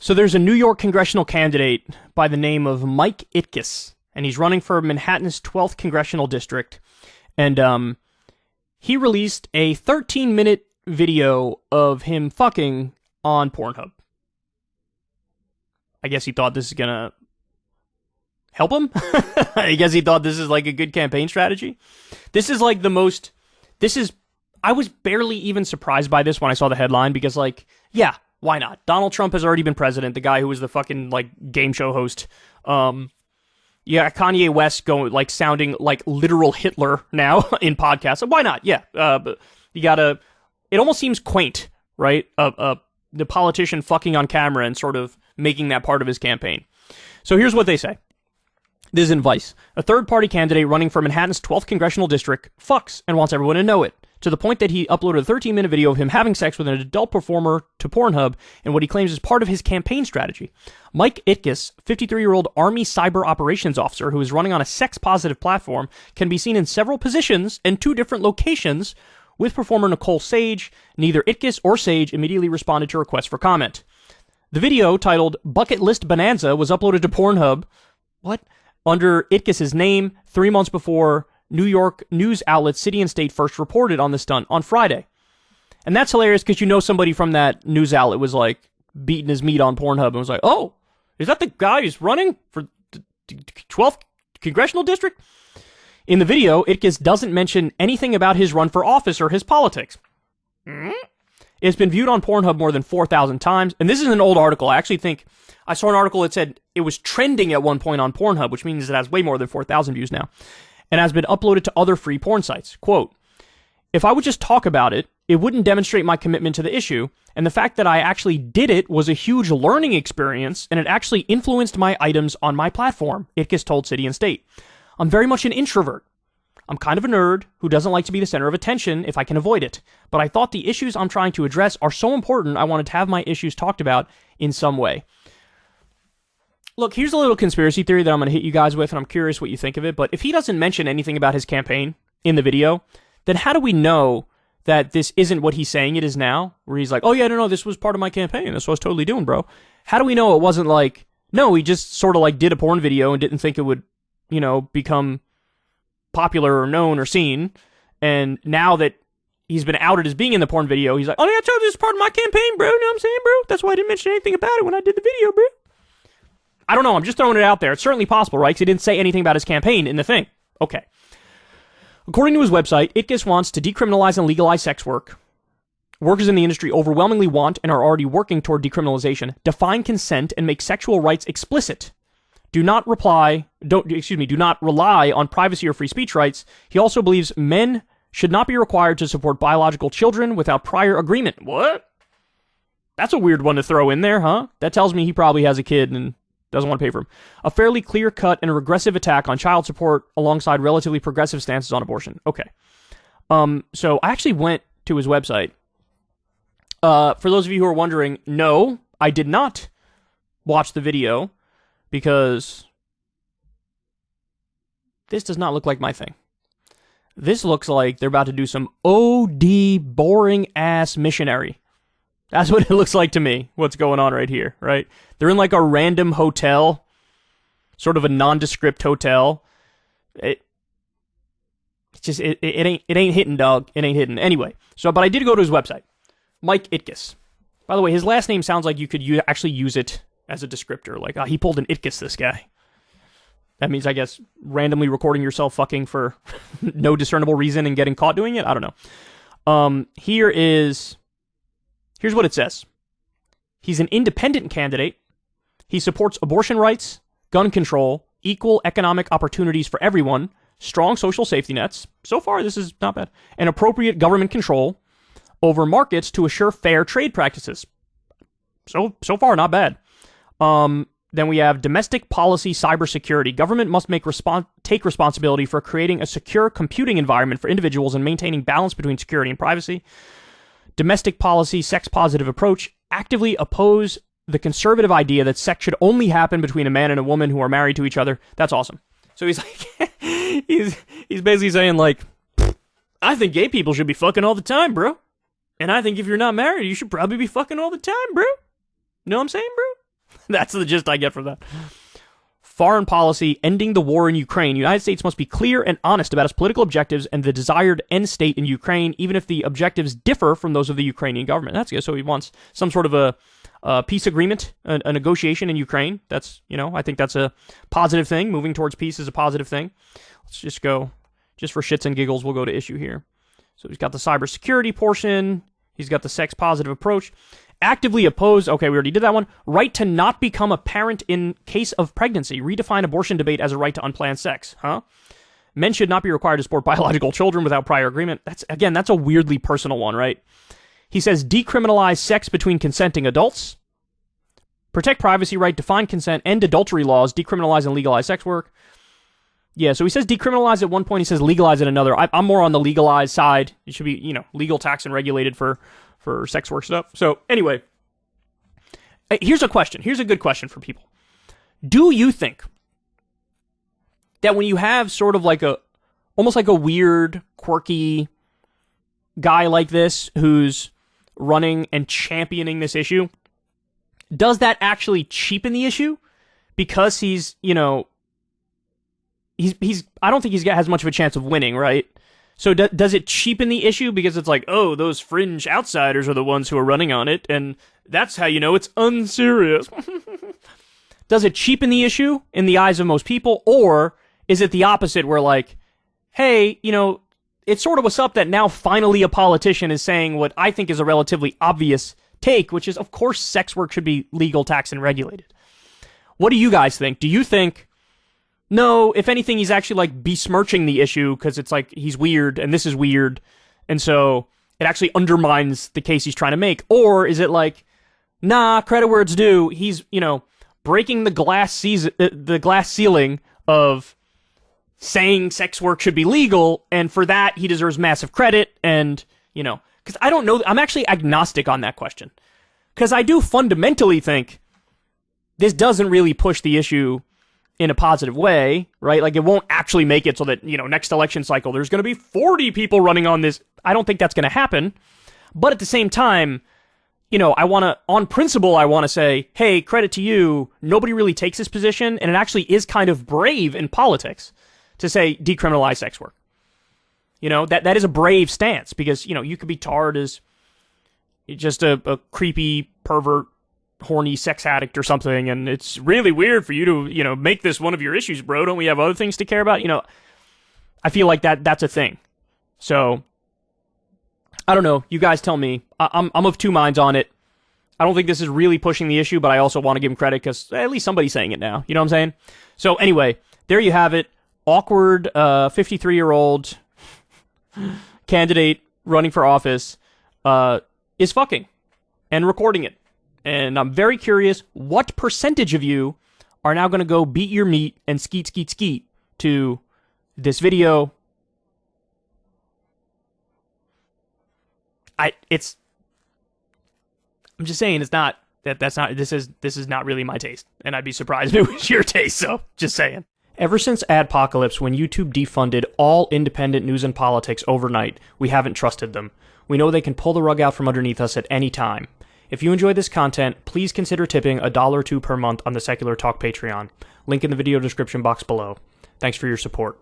So there's a New York congressional candidate by the name of Mike Itkes, and he's running for Manhattan's 12th congressional district. And he released a 13-minute video of him fucking on Pornhub. I guess he thought this is gonna help him? I guess he thought this is like a good campaign strategy. This is like the most... I was barely even surprised by this when I saw the headline, because like, yeah, why not? Donald Trump has already been president, the guy who was the fucking like game show host. Yeah, Kanye West sounding like literal Hitler now in podcasts. So why not? Yeah, but you gotta... It almost seems quaint, right? The politician fucking on camera and sort of making that part of his campaign. So here's what they say. This is in Vice. A third-party candidate running for Manhattan's 12th congressional district fucks and wants everyone to know it, to the point that he uploaded a 13-minute video of him having sex with an adult performer to Pornhub in what he claims is part of his campaign strategy. Mike Itkes, 53-year-old Army cyber operations officer who is running on a sex-positive platform, can be seen in several positions and 2 different locations with performer Nicole Sage. Neither Itkes or Sage immediately responded to requests for comment. The video, titled Bucket List Bonanza, was uploaded to Pornhub under Itkes' name 3 months before New York news outlet City and State first reported on the stunt on Friday. And that's hilarious because you know somebody from that news outlet was like beating his meat on Pornhub and was like, oh, is that the guy who's running for the 12th congressional district? In the video, Itkes doesn't mention anything about his run for office or his politics. It's been viewed on Pornhub more than 4,000 times. And this is an old article. I actually think I saw an article that said it was trending at one point on Pornhub, which means it has way more than 4,000 views now, and has been uploaded to other free porn sites. Quote, if I would just talk about it, it wouldn't demonstrate my commitment to the issue, and the fact that I actually did it was a huge learning experience, and it actually influenced my items on my platform, Itkes told City and State. I'm very much an introvert. I'm kind of a nerd who doesn't like to be the center of attention if I can avoid it, but I thought the issues I'm trying to address are so important I wanted to have my issues talked about in some way. Look, here's a little conspiracy theory that I'm going to hit you guys with, and I'm curious what you think of it, but if he doesn't mention anything about his campaign in the video, then how do we know that this isn't what he's saying it is now? Where he's like, oh yeah, no, this was part of my campaign. That's what I was totally doing, bro. How do we know it wasn't like, no, he just sort of like did a porn video and didn't think it would, become popular or known or seen, and now that he's been outed as being in the porn video, he's like, oh yeah, I told you this is part of my campaign, bro. You know what I'm saying, bro? That's why I didn't mention anything about it when I did the video, bro. I don't know, I'm just throwing it out there. It's certainly possible, right? Because he didn't say anything about his campaign in the thing. Okay. According to his website, Itkes wants to decriminalize and legalize sex work. Workers in the industry overwhelmingly want and are already working toward decriminalization, define consent, and make sexual rights explicit. Do not rely on privacy or free speech rights. He also believes men should not be required to support biological children without prior agreement. What? That's a weird one to throw in there, huh? That tells me he probably has a kid and doesn't want to pay for him. A fairly clear-cut and regressive attack on child support alongside relatively progressive stances on abortion. Okay. So I actually went to his website. For those of you who are wondering, no, I did not watch the video because this does not look like my thing. This looks like they're about to do some OD boring-ass missionary. That's what it looks like to me, what's going on right here, right? They're in like a random hotel, sort of a nondescript hotel. It ain't hitting, dog. It ain't hitting. Anyway, but I did go to his website, Mike Itkes. By the way, his last name sounds like you could actually use it as a descriptor. Like, he pulled an Itkes, this guy. That means, I guess, randomly recording yourself fucking for no discernible reason and getting caught doing it? I don't know. Here's what it says. He's an independent candidate. He supports abortion rights, gun control, equal economic opportunities for everyone, strong social safety nets. So far, this is not bad. And appropriate government control over markets to assure fair trade practices. So far, not bad. Then we have domestic policy cybersecurity. Government must take responsibility for creating a secure computing environment for individuals and maintaining balance between security and privacy. Domestic policy, sex-positive approach, actively oppose the conservative idea that sex should only happen between a man and a woman who are married to each other. That's awesome. So he's like, he's basically saying like, I think gay people should be fucking all the time, bro. And I think if you're not married, you should probably be fucking all the time, bro. You know what I'm saying, bro? That's the gist I get from that. Foreign policy, ending the war in Ukraine. United States must be clear and honest about its political objectives and the desired end state in Ukraine, even if the objectives differ from those of the Ukrainian government. That's good. So he wants some sort of a peace agreement, a negotiation in Ukraine. That's, I think that's a positive thing. Moving towards peace is a positive thing. Let's just go, just for shits and giggles, we'll go to issue here. So he's got the cybersecurity portion. He's got the sex positive approach. Actively oppose, okay, we already did that one. Right to not become a parent in case of pregnancy. Redefine abortion debate as a right to unplanned sex. Men should not be required to support biological children without prior agreement. That's a weirdly personal one, right? He says decriminalize sex between consenting adults. Protect privacy right, define consent, end adultery laws, decriminalize and legalize sex work. Yeah, so he says decriminalize at one point, he says legalize at another. I'm more on the legalized side. It should be, legal, tax, and regulated for sex work stuff. So anyway, here's a question. Here's a good question for people. Do you think that when you have sort of almost like a weird, quirky guy like this who's running and championing this issue, does that actually cheapen the issue? Because he's I don't think he has much of a chance of winning, right? So does it cheapen the issue because it's like, oh, those fringe outsiders are the ones who are running on it, and that's how you know it's unserious? Does it cheapen the issue in the eyes of most people, or is it the opposite where like, hey, it's sort of what's up that now finally a politician is saying what I think is a relatively obvious take, which is, of course, sex work should be legal, taxed, and regulated. What do you guys think? Do you think... No, if anything, he's actually like besmirching the issue because it's like he's weird and this is weird, and so it actually undermines the case he's trying to make? Or is it like, nah, credit where it's due, he's, breaking the glass ceiling of saying sex work should be legal, and for that he deserves massive credit, and, because I don't know, I'm actually agnostic on that question. Because I do fundamentally think this doesn't really push the issue in a positive way, right? Like, it won't actually make it so that, next election cycle, there's going to be 40 people running on this. I don't think that's going to happen. But at the same time, on principle, I want to say, hey, credit to you. Nobody really takes this position, and it actually is kind of brave in politics to say decriminalize sex work. That is a brave stance because, you could be tarred as just a creepy pervert, horny sex addict or something, and it's really weird for you to, make this one of your issues, bro. Don't we have other things to care about? I feel like that's a thing. So, I don't know. You guys tell me. I'm of two minds on it. I don't think this is really pushing the issue, but I also want to give him credit because at least somebody's saying it now. You know what I'm saying? So, anyway, there you have it. Awkward 53-year-old candidate running for office is fucking and recording it. And I'm very curious what percentage of you are now going to go beat your meat and skeet, skeet, skeet to this video. I'm just saying it's not, this is not really my taste. And I'd be surprised if it was your taste, so just saying. Ever since Adpocalypse, when YouTube defunded all independent news and politics overnight, we haven't trusted them. We know they can pull the rug out from underneath us at any time. If you enjoy this content, please consider tipping $1 or $2 per month on the Secular Talk Patreon. Link in the video description box below. Thanks for your support.